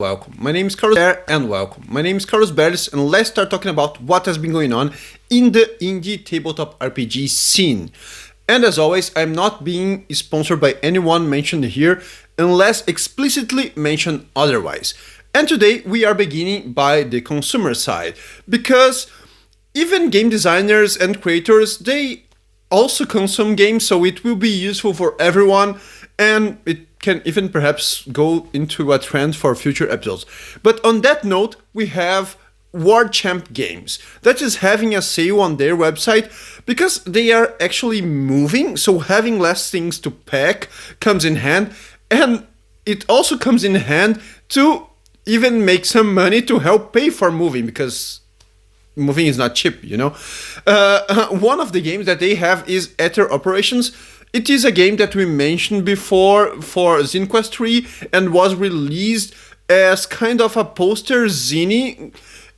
welcome. My name is Carlos and welcome. My name is Carlos Berles, and let's start talking about what has been going on in the indie tabletop RPG scene. And as always, I'm not being sponsored by anyone mentioned here unless explicitly mentioned otherwise. And today we are beginning by the consumer side, because even game designers and creators, they also consume games, so it will be useful for everyone, and it can even perhaps go into a trend for future episodes. But on that note, we have War Champ Games that is having a sale on their website because they are actually moving, so having less things to pack comes in hand, and it also comes in hand to even make some money to help pay for moving, because moving is not cheap, you know. One of the games that they have is Ether Operations. It is a game that we mentioned before for ZineQuest 3 and was released as kind of a poster zine,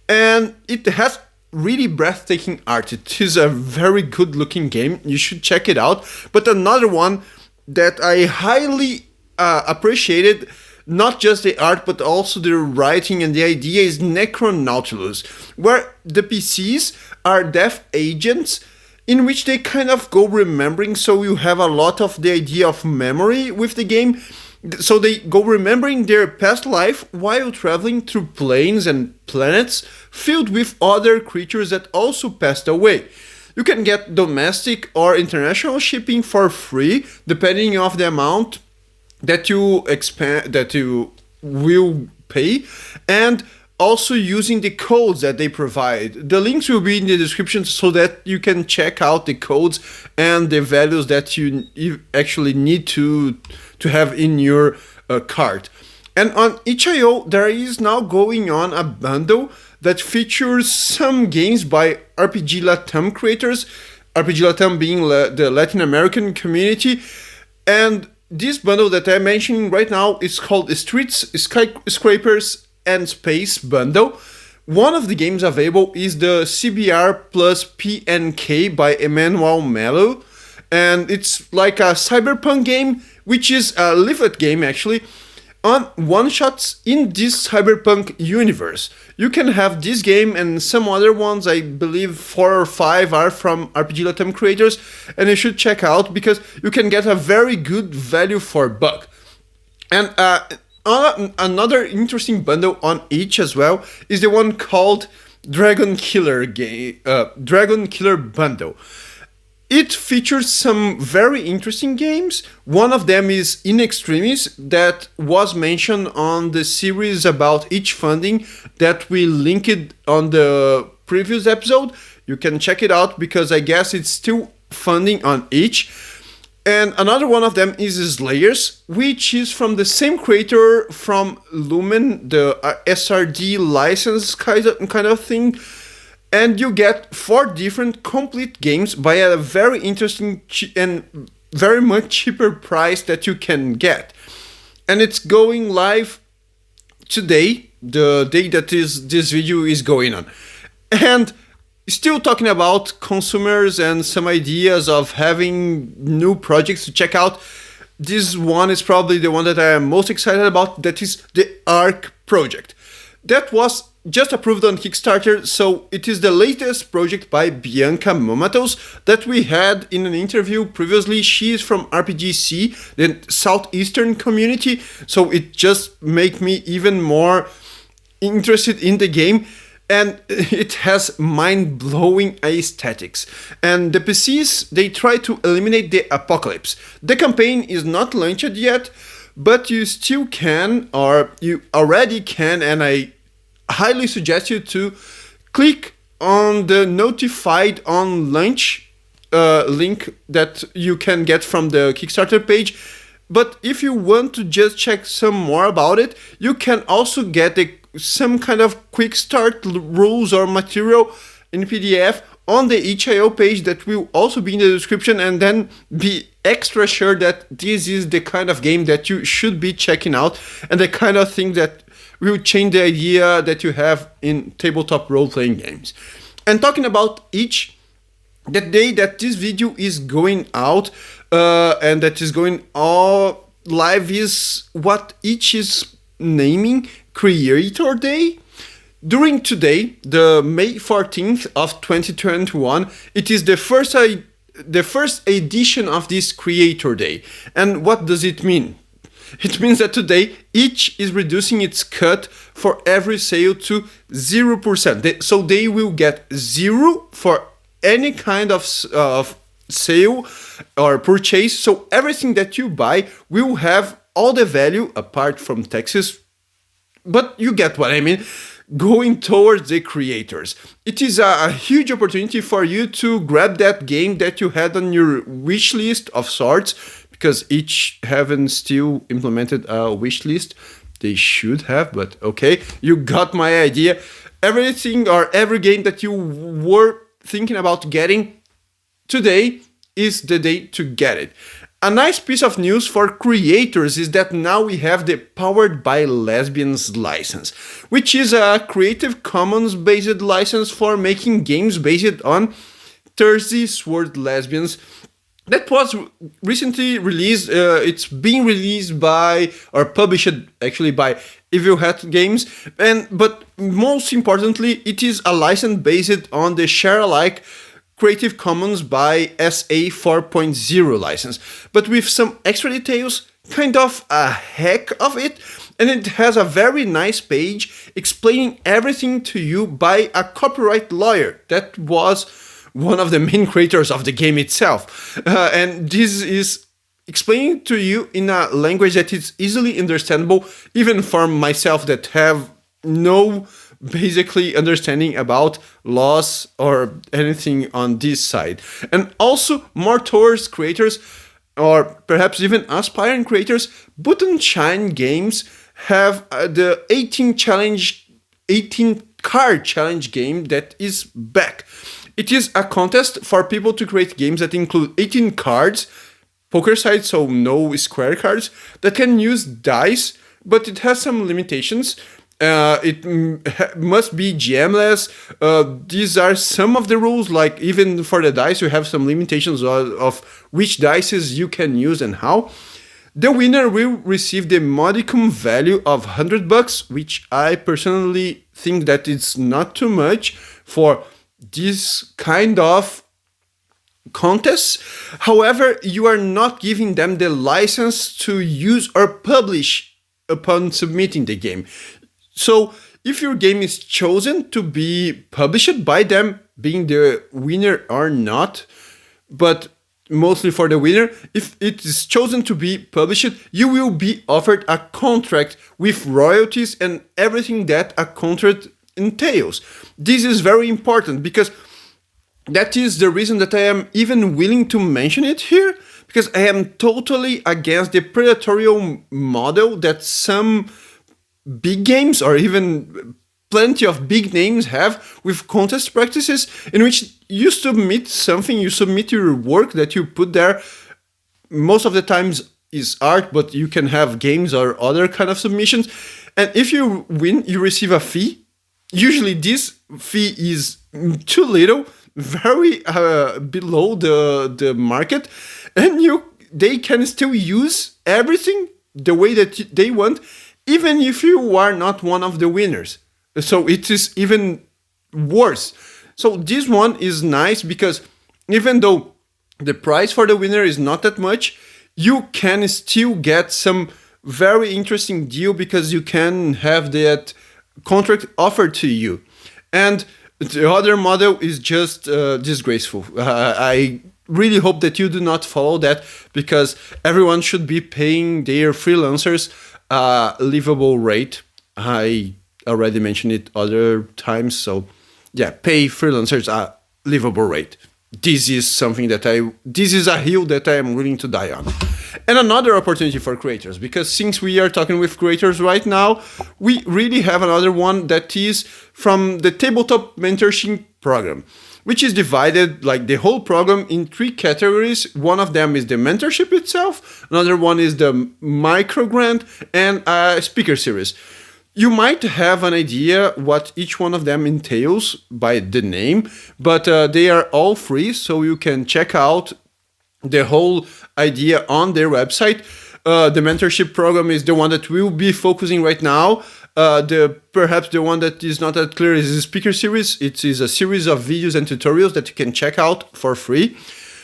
and it has really breathtaking art. It is a very good looking game. You should check it out. But another one that I highly appreciated, not just the art but also the writing and the idea, is Necronautilus, where the PCs are death agents in which they kind of go remembering, so you have a lot of the idea of memory with the game. So they go remembering their past life while traveling through planes and planets filled with other creatures that also passed away. You can get domestic or international shipping for free, depending on the amount that you will pay, and also using the codes that they provide. The links will be in the description so that you can check out the codes and the values that you actually need to have in your cart. And on itch.io, there is now going on a bundle that features some games by RPG Latam creators, RPG Latam being the Latin American community. And this bundle that I'm mentioning right now is called Streets, Skyscrapers, and Space Bundle. One of the games available is the CBR plus PNK by Emmanuel Melo, and it's like a cyberpunk game, which is a leaflet game actually, on one-shots in this cyberpunk universe. You can have this game and some other ones. I believe 4 or 5 are from RPG Latam creators, and you should check out because you can get a very good value for buck. And another interesting bundle on itch as well is the one called Dragon Killer Bundle. It features some very interesting games. One of them is In Extremis, that was mentioned on the series about itch funding that we linked on the previous episode. You can check it out because I guess it's still funding on itch. And another one of them is Slayers, which is from the same creator from Lumen, the SRD license kind of thing. And you get 4 different complete games by a very interesting and very much cheaper price that you can get. And it's going live today, the day that this video is going on. And still talking about consumers and some ideas of having new projects to check out, this one is probably the one that I am most excited about. That is the ARC project. That was just approved on Kickstarter, so it is the latest project by Bianca Momatos that we had in an interview previously. She is from RPGC, the Southeastern community, so it just makes me even more interested in the game. And it has mind-blowing aesthetics. And the PCs, they try to eliminate the apocalypse. The campaign is not launched yet, but you still can, or you already can, and I highly suggest you to click on the notified on launch link that you can get from the Kickstarter page. But if you want to just check some more about it, you can also get some kind of quick start rules or material in PDF on the itch.io page that will also be in the description, and then be extra sure that this is the kind of game that you should be checking out and the kind of thing that will change the idea that you have in tabletop role-playing games. And talking about itch, the day that this video is going out and that is going all live is what itch is naming Creator Day. During today, the May 14th of 2021, it is the first edition of this Creator Day. And what does it mean? It means that today each is reducing its cut for every sale to 0%. So they will get 0 for any kind of sale or purchase. So everything that you buy will have all the value apart from taxes. But you get what I mean. Going towards the creators. It is a huge opportunity for you to grab that game that you had on your wish list of sorts, because each haven't still implemented a wish list. They should have, but okay, you got my idea. Everything or every game that you were thinking about getting, today is the day to get it. A nice piece of news for creators is that now we have the Powered by Lesbians license, which is a Creative Commons based license for making games based on Thursday Sword Lesbians. That was recently released. It's being released by, or published actually by, Evil Hat Games, but most importantly, it is a license based on the share-alike Creative Commons by SA 4.0 license, but with some extra details, kind of a hack of it, and it has a very nice page explaining everything to you by a copyright lawyer that was one of the main creators of the game itself. And this is explaining to you in a language that is easily understandable, even for myself that have no basically understanding about laws or anything on this side. And also more towards creators, or perhaps even aspiring creators, Button Shine Games have the 18 card challenge game that is back. It is a contest for people to create games that include 18 cards, poker side, so no square cards, that can use dice, but it has some limitations. It must be GM-less. These are some of the rules, like even for the dice, you have some limitations of which dices you can use and how. The winner will receive the modicum value of $100, which I personally think that it's not too much for this kind of contests. However, you are not giving them the license to use or publish upon submitting the game. So if your game is chosen to be published by them, being the winner or not, but mostly for the winner, if it is chosen to be published, you will be offered a contract with royalties and everything that a contract entails. This is very important because that is the reason that I am even willing to mention it here, because I am totally against the predatory model that some big games or even plenty of big names have with contest practices in which you submit something, you submit your work that you put there. Most of the times is art, but you can have games or other kind of submissions. And if you win, you receive a fee. Usually this fee is too little, very below the market, and they can still use everything the way that they want, even if you are not one of the winners. So it is even worse. So this one is nice because even though the price for the winner is not that much, you can still get some very interesting deal because you can have that contract offered to you. And the other model is just disgraceful. I really hope that you do not follow that, because everyone should be paying their freelancers livable rate. I already mentioned it other times, so yeah, pay freelancers a livable rate. This is something this is a hill that I am willing to die on. And another opportunity for creators, because since we are talking with creators right now, we really have another one that is from the Tabletop Mentorship program, which is divided, like the whole program, in 3 categories. One of them is the mentorship itself, another one is the micro grant, and a speaker series. You might have an idea what each one of them entails by the name, but they are all free, so you can check out the whole idea on their website. The mentorship program is the one that we'll be focusing right now. Perhaps the one that is not that clear is the speaker series. It is a series of videos and tutorials that you can check out for free.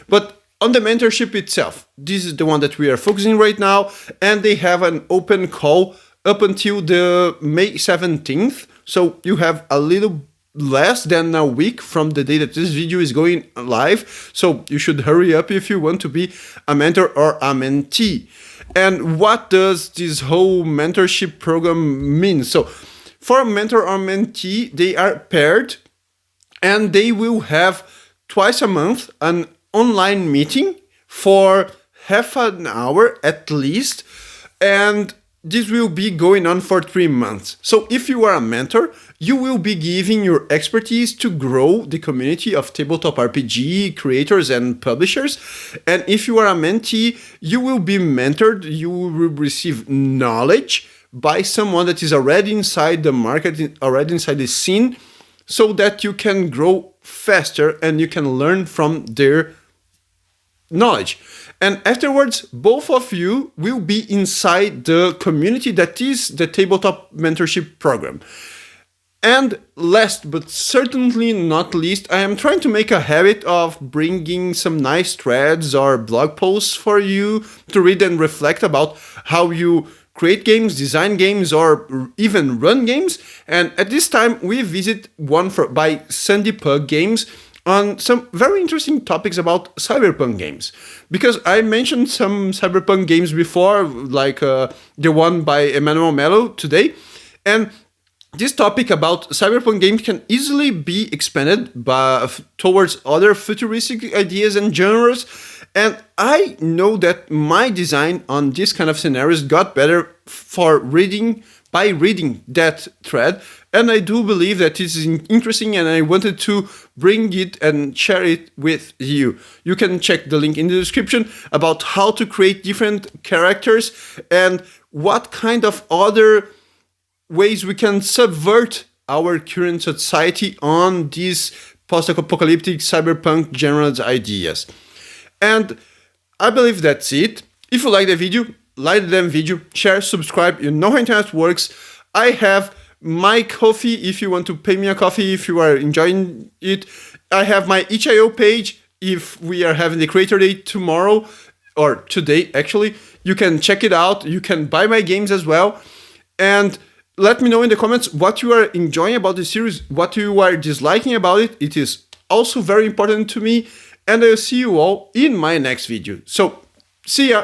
But on the mentorship itself, this is the one that we are focusing right now, and they have an open call up until the May 17th. So you have a little less than a week from the day that this video is going live. So you should hurry up if you want to be a mentor or a mentee. And what does this whole mentorship program mean? So for a mentor or mentee, they are paired and they will have twice a month an online meeting for half an hour at least. And this will be going on for 3 months. So if you are a mentor, you will be giving your expertise to grow the community of tabletop RPG creators and publishers. And if you are a mentee, you will be mentored, you will receive knowledge by someone that is already inside the market, already inside the scene, so that you can grow faster and you can learn from their knowledge. And afterwards, both of you will be inside the community that is the Tabletop Mentorship Program. And last but certainly not least, I am trying to make a habit of bringing some nice threads or blog posts for you to read and reflect about how you create games, design games, or even run games. And at this time, we visit one by Sandy Pug Games on some very interesting topics about Cyberpunk games. Because I mentioned some Cyberpunk games before, like the one by Emmanuel Mello today. And this topic about Cyberpunk games can easily be expanded towards other futuristic ideas and genres. And I know that my design on this kind of scenarios got better by reading that thread. And I do believe that this is interesting and I wanted to bring it and share it with you. You can check the link in the description about how to create different characters and what kind of other ways we can subvert our current society on these post-apocalyptic cyberpunk genres ideas. And I believe that's it. If you like the video, like the video, share, subscribe. You know how internet works. I have my coffee if you want to pay me a coffee if you are enjoying it. I have my itch.io page if we are having the creator day tomorrow or today actually. You can check it out. You can buy my games as well. And let me know in the comments what you are enjoying about the series, what you are disliking about it. It is also very important to me. And I'll see you all in my next video. So, see ya!